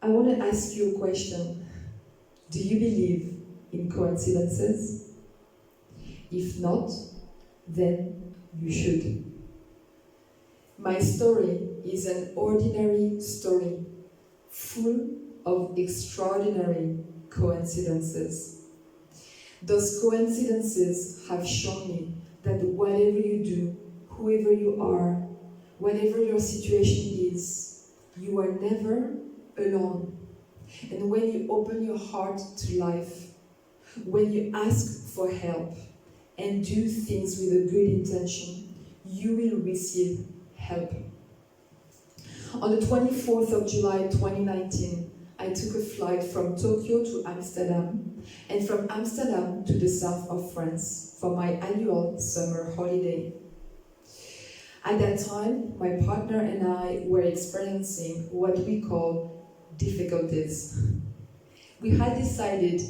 I want to ask you a question. Do you believe in coincidences? If not, then you should. My story is an ordinary story, full of extraordinary coincidences. Those coincidences have shown me that whatever you do, whoever you are, whatever your situation is, you are never alone. And when you open your heart to life, when you ask for help and do things with a good intention, you will receive help. On the 24th of July 2019, I took a flight from Tokyo to Amsterdam and from Amsterdam to the south of France for my annual summer holiday. At that time, my partner and I were experiencing what we call difficulties. We had decided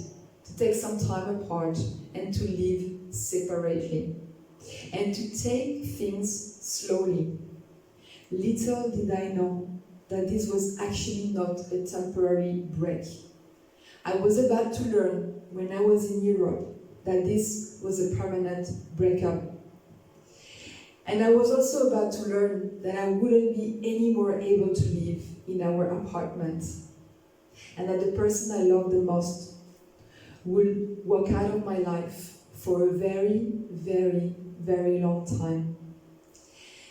to take some time apart and to live separately and to take things slowly. Little did I know that this was actually not a temporary break. I was about to learn when I was in Europe that this was a permanent breakup. And I was also about to learn that I wouldn't be any more able to live in our apartment, and that the person I loved the most would walk out of my life for a very, very, very long time.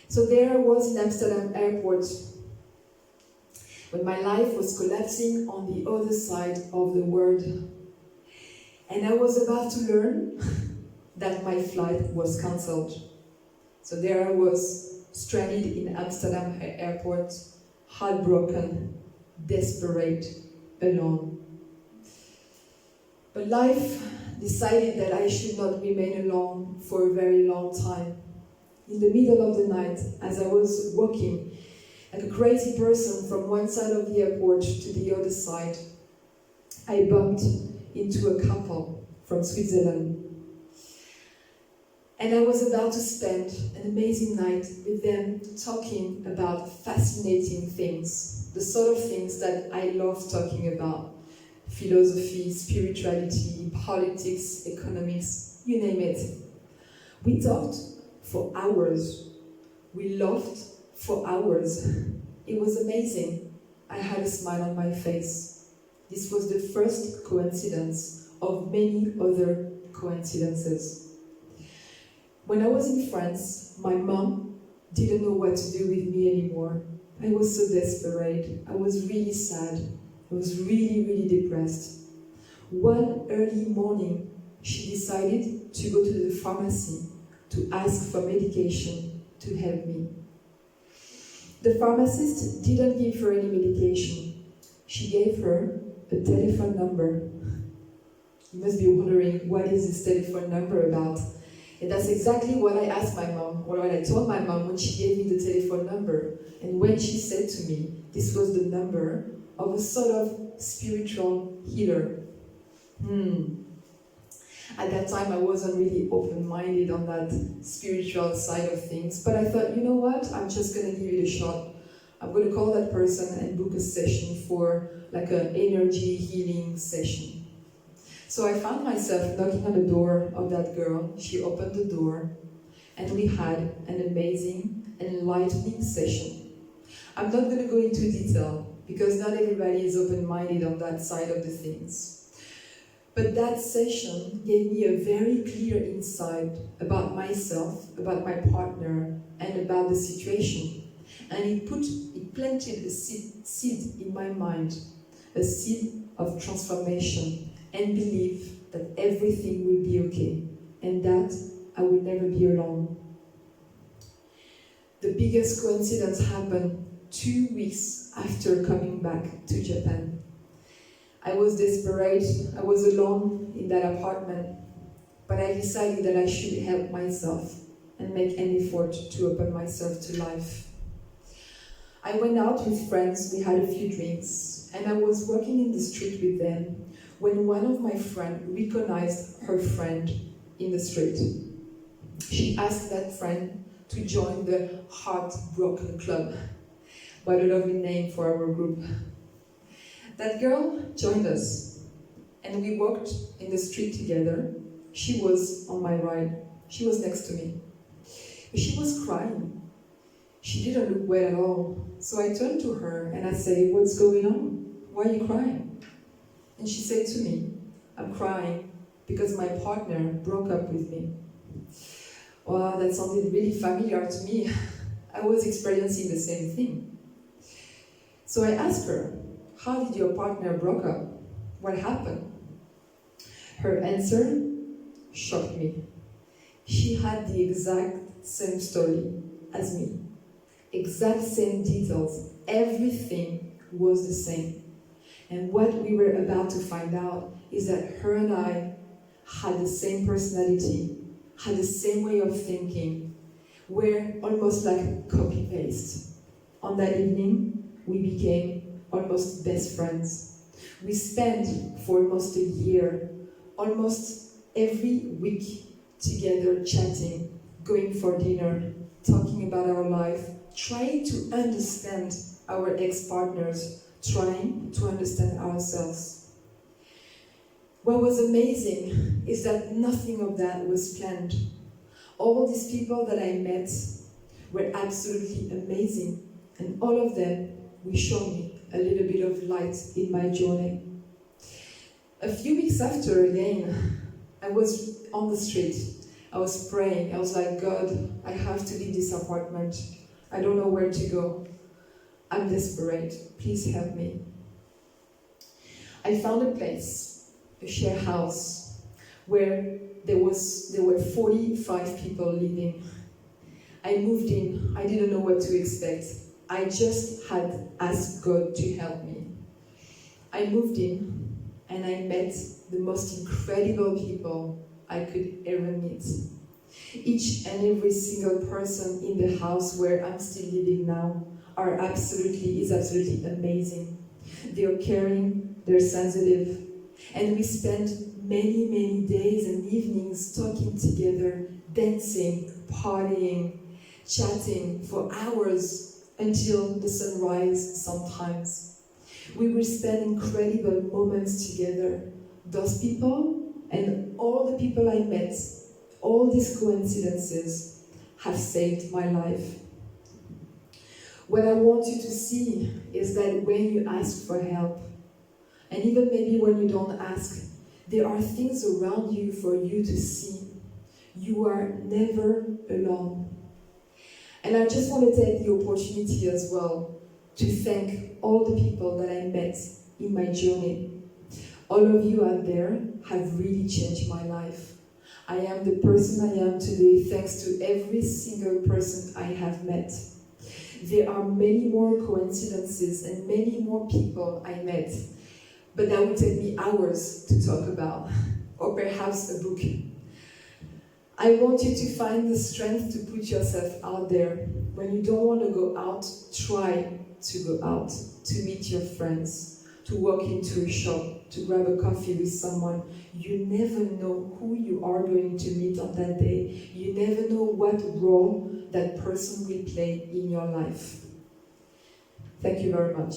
So there I was in Amsterdam airport when my life was collapsing on the other side of the world. And I was about to learn that my flight was cancelled. So there I was, stranded in Amsterdam airport, heartbroken, desperate, alone. But life decided that I should not remain alone for a very long time. In the middle of the night, as I was walking like a crazy person from one side of the airport to the other side, I bumped into a couple from Switzerland. And I was about to spend an amazing night with them talking about fascinating things, the sort of things that I love talking about: philosophy, spirituality, politics, economics, you name it. We talked for hours. We laughed for hours. It was amazing. I had a smile on my face. This was the first coincidence of many other coincidences. When I was in France, my mom didn't know what to do with me anymore. I was so desperate. I was really sad. I was really, really depressed. One early morning, she decided to go to the pharmacy to ask for medication to help me. The pharmacist didn't give her any medication. She gave her a telephone number. You must be wondering, what is this telephone number about? And that's exactly what I asked my mom, or what I told my mom when she gave me the telephone number. And when she said to me, this was the number of a sort of spiritual healer. At that time, I wasn't really open-minded on that spiritual side of things. But I thought, you know what? I'm just going to give it a shot. I'm going to call that person and book a session for like an energy healing session. So I found myself knocking on the door of that girl. She opened the door, and we had an amazing and enlightening session. I'm not going to go into detail, because not everybody is open-minded on that side of the things. But that session gave me a very clear insight about myself, about my partner, and about the situation. And it planted a seed in my mind, a seed of transformation and belief that everything will be okay, and that I will never be alone. The biggest coincidence happened 2 weeks after coming back to Japan. I was desperate, I was alone in that apartment, but I decided that I should help myself and make an effort to open myself to life. I went out with friends, we had a few drinks, and I was walking in the street with them when one of my friends recognized her friend in the street. She asked that friend to join the Heartbroken Club. What a lovely name for our group. That girl joined us, and we walked in the street together. She was on my right. She was next to me. But she was crying. She didn't look well at all. So I turned to her and I said, "What's going on? Why are you crying?" And she said to me, "I'm crying because my partner broke up with me." Wow, that sounded really familiar to me. I was experiencing the same thing. So I asked her, "How did your partner broke up? What happened?" Her answer shocked me. She had the exact same story as me. Exact same details. Everything was the same. And what we were about to find out is that her and I had the same personality, had the same way of thinking. We're almost like copy-paste. On that evening, we became almost best friends. We spent for almost a year, almost every week together chatting, going for dinner, talking about our life, trying to understand our ex-partners, trying to understand ourselves. What was amazing is that nothing of that was planned. All these people that I met were absolutely amazing, and all of them will show me a little bit of light in my journey. A few weeks after, again, I was on the street. I was praying. I was like, "God, I have to leave this apartment. I don't know where to go. I'm desperate. Please help me." I found a place, a share house, where there were 45 people living. I moved in. I didn't know what to expect. I just had asked God to help me. I moved in, and I met the most incredible people I could ever meet. Each and every single person in the house where I'm still living now is absolutely amazing. They're caring, they're sensitive, and we spend many, many days and evenings talking together, dancing, partying, chatting for hours until the sunrise sometimes. We will spend incredible moments together. Those people and all the people I met, all these coincidences have saved my life. What I want you to see is that when you ask for help, and even maybe when you don't ask, there are things around you for you to see. You are never alone. And I just want to take the opportunity as well to thank all the people that I met in my journey. All of you out there have really changed my life. I am the person I am today thanks to every single person I have met. There are many more coincidences and many more people I met, but that would take me hours to talk about, or perhaps a book. I want you to find the strength to put yourself out there. When you don't want to go out, try to go out, to meet your friends, to walk into a shop, to grab a coffee with someone. You never know who you are going to meet on that day. You never know what role that person will play in your life. Thank you very much.